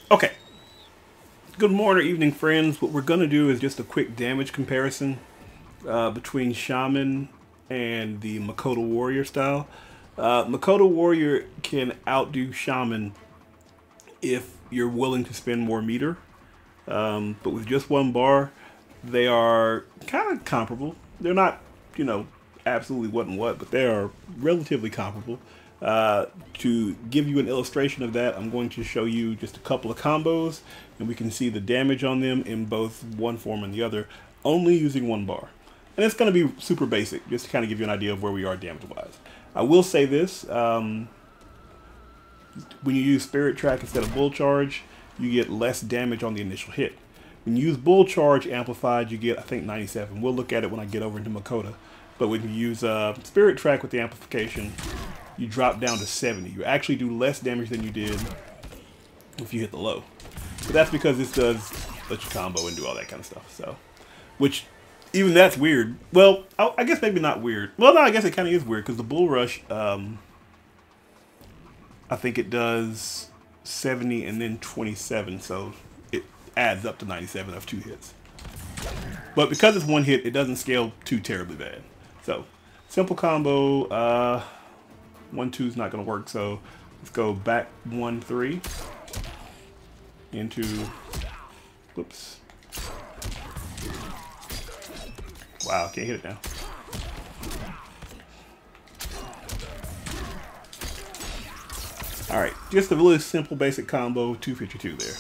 Okay, good morning or evening, friends. What we're going to do is just a quick damage comparison between Shaman and the Matoka Warrior style. Matoka Warrior can outdo Shaman if you're willing to spend more meter, but with just one bar, they are kind of comparable. They're not, absolutely what and what, but they are relatively comparable. To give you an illustration of that, I'm going to show you just a couple of combos, and we can see the damage on them in both one form and the other, only using one bar. And it's going to be super basic, just to kind of give you an idea of where we are damage-wise. I will say this, when you use Spirit Track instead of Bull Charge, you get less damage on the initial hit. When you use Bull Charge Amplified, you get, I think, 97. We'll look at it when I get over into Matoka. But when you use Spirit Track with the amplification, you drop down to 70. You actually do less damage than you did if you hit the low. But that's because this does let you combo and do all that kind of stuff. So, which, even that's weird. Well, I guess maybe not weird. Well, no, I guess it kind of is weird because the Bull Rush, I think it does 70 and then 27. So it adds up to 97 of 2 hits. But because it's one hit, it doesn't scale too terribly bad. So, simple combo, 1-2 is not going to work, so let's go back 1-3 into, whoops. Wow, can't hit it now. Alright, just a really simple basic combo, 252 there.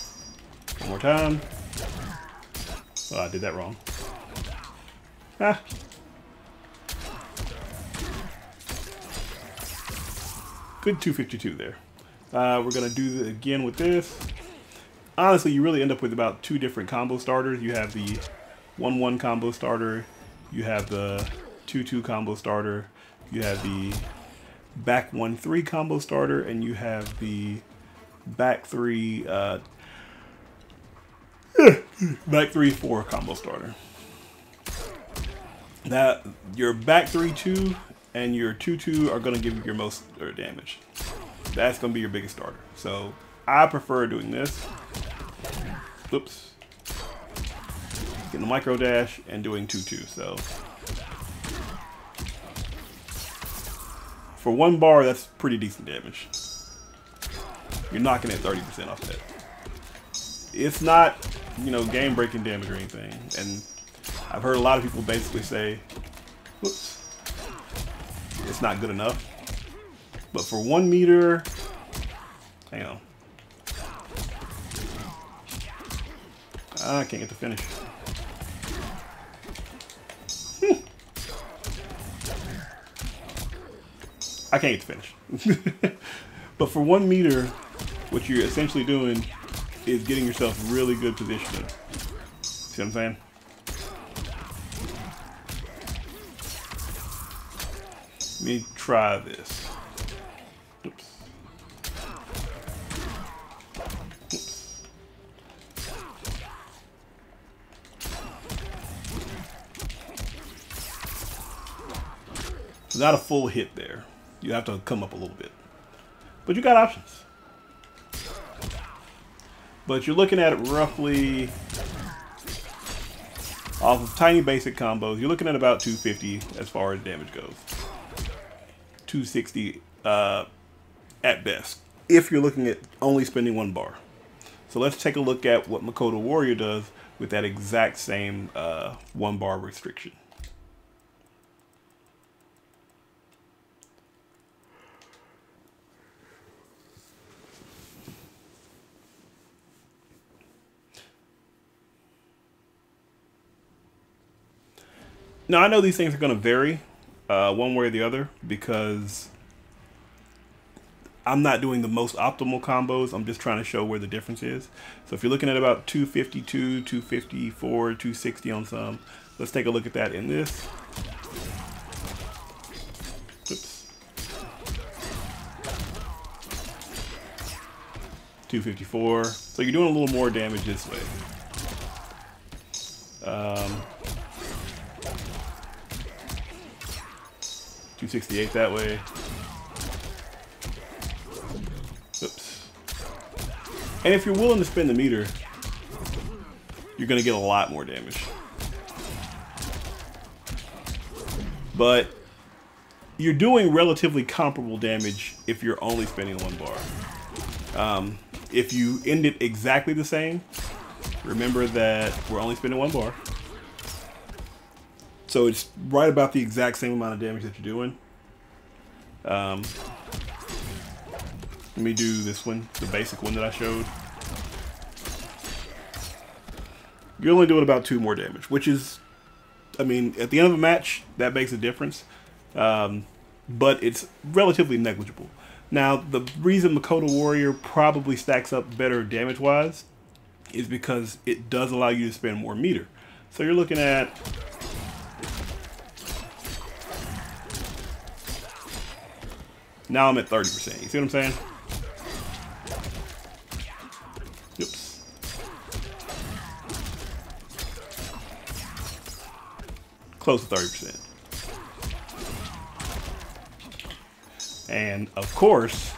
One more time. Oh, I did that wrong. Ah. Good 252 there. We're going to do it again with this. Honestly, you really end up with about 2 different combo starters. You have the 1-1 combo starter. You have the 2-2 combo starter. You have the back 1-3 combo starter. And you have the back 3-4 combo starter. That your back 3-2 and your 2-2 are going to give you your most damage. That's going to be your biggest starter. So I prefer doing this. Oops. Getting the micro dash and doing 2-2. So for one bar, that's pretty decent damage. You're knocking at 30% off that. It's not, game breaking damage or anything. And I've heard a lot of people basically say, whoops, it's not good enough. But for 1 meter, hang on. I can't get the finish. I can't get the finish. But for 1 meter, what you're essentially doing is getting yourself really good positioning. See what I'm saying? Let me try this. Oops. Oops. Not a full hit there. You have to come up a little bit. But you got options. But you're looking at it roughly off of tiny basic combos. You're looking at about 250 as far as damage goes. 260 at best, if you're looking at only spending 1 bar. So let's take a look at what Matoka Warrior does with that exact same 1 bar restriction. Now I know these things are going to vary one way or the other because I'm not doing the most optimal combos. I'm just trying to show where the difference is. So if you're looking at about 252, 254, 260 on some, let's take a look at that in this. Oops. 254. So you're doing a little more damage this way. 268 that way. Oops. And if you're willing to spend the meter, you're going to get a lot more damage. But you're doing relatively comparable damage if you're only spending 1 bar. If you end it exactly the same, remember that we're only spending 1 bar. So it's right about the exact same amount of damage that you're doing. Let me do this one, the basic one that I showed. You're only doing about 2 more damage, which is, I mean, at the end of a match, that makes a difference. But it's relatively negligible. Now, the reason Mk11 Warrior probably stacks up better damage-wise is because it does allow you to spend more meter. So you're looking at... Now I'm at 30%. You see what I'm saying? Oops. Close to 30%. And of course,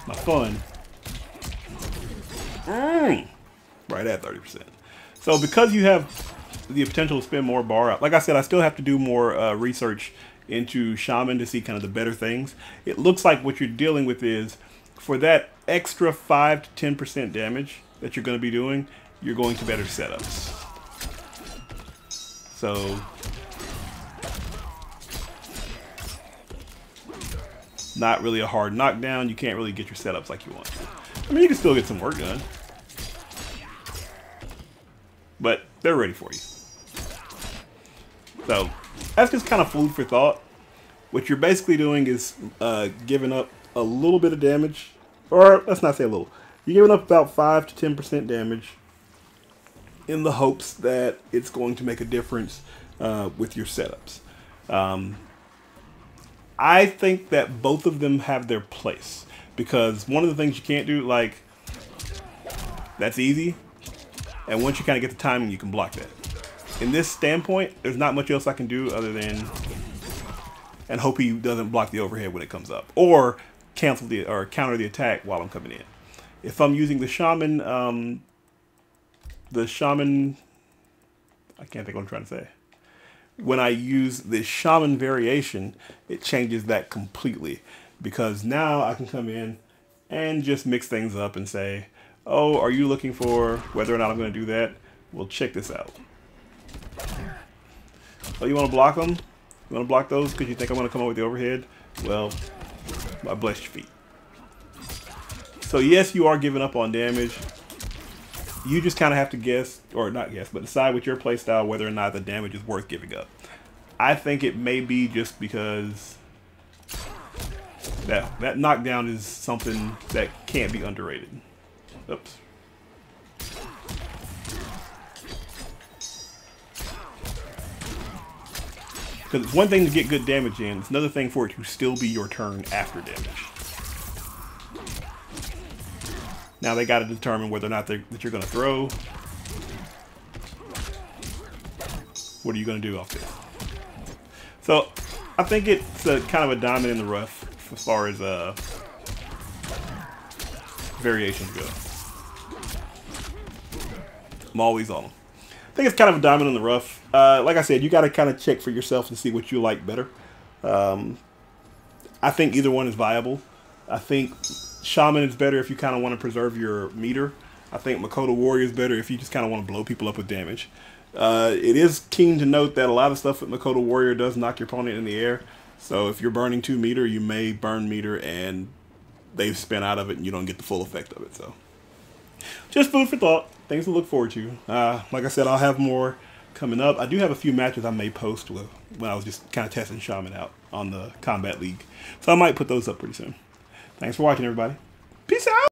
my fun, right at 30%. So because you have the potential to spend more bar out, like I said, I still have to do more research into Shaman to see kind of the better things. It looks like what you're dealing with is, for that extra 5 to 10% damage that you're going to be doing, you're going to better setups. So not really a hard knockdown. You can't really get your setups like you want to. I mean, you can still get some work done, but they're ready for you. So that's just kind of food for thought. What you're basically doing is giving up a little bit of damage, or let's not say a little. You're giving up about 5 to 10% damage in the hopes that it's going to make a difference with your setups. I think that both of them have their place, because one of the things you can't do, like, that's easy, and once you kind of get the timing, you can block that. In this standpoint, there's not much else I can do other than and hope he doesn't block the overhead when it comes up, or cancel the or counter the attack while I'm coming in. If I'm using the Shaman, I can't think what I'm trying to say. When I use the Shaman variation, it changes that completely, because now I can come in and just mix things up and say, oh, are you looking for whether or not I'm going to do that? Well, check this out. Oh, you want to block them? You want to block those because you think I'm going to come up with the overhead? Well, I bless your feet. So yes, you are giving up on damage. You just kind of have to guess, or not guess, but decide with your playstyle whether or not the damage is worth giving up. I think it may be just because that knockdown is something that can't be underrated. Oops. Because it's one thing to get good damage in, it's another thing for it to still be your turn after damage. Now they got to determine whether or not that you're going to throw. What are you going to do off this? So I think it's kind of a diamond in the rough as far as variations go. I'm always on them. I think it's kind of a diamond in the rough. Like I said, you got to kind of check for yourself and see what you like better. I think either one is viable. I think Shaman is better if you kind of want to preserve your meter. I think Mk11 Warrior is better if you just kind of want to blow people up with damage. It is keen to note that a lot of stuff with Mk11 Warrior does knock your opponent in the air. So if you're burning 2 meter, you may burn meter and they've spent out of it and you don't get the full effect of it. So just food for thought. Things to look forward to. Like I said, I'll have more coming up. I do have a few matches I may post when I was just kind of testing Shaman out on the Combat League. So I might put those up pretty soon. Thanks for watching, everybody. Peace out.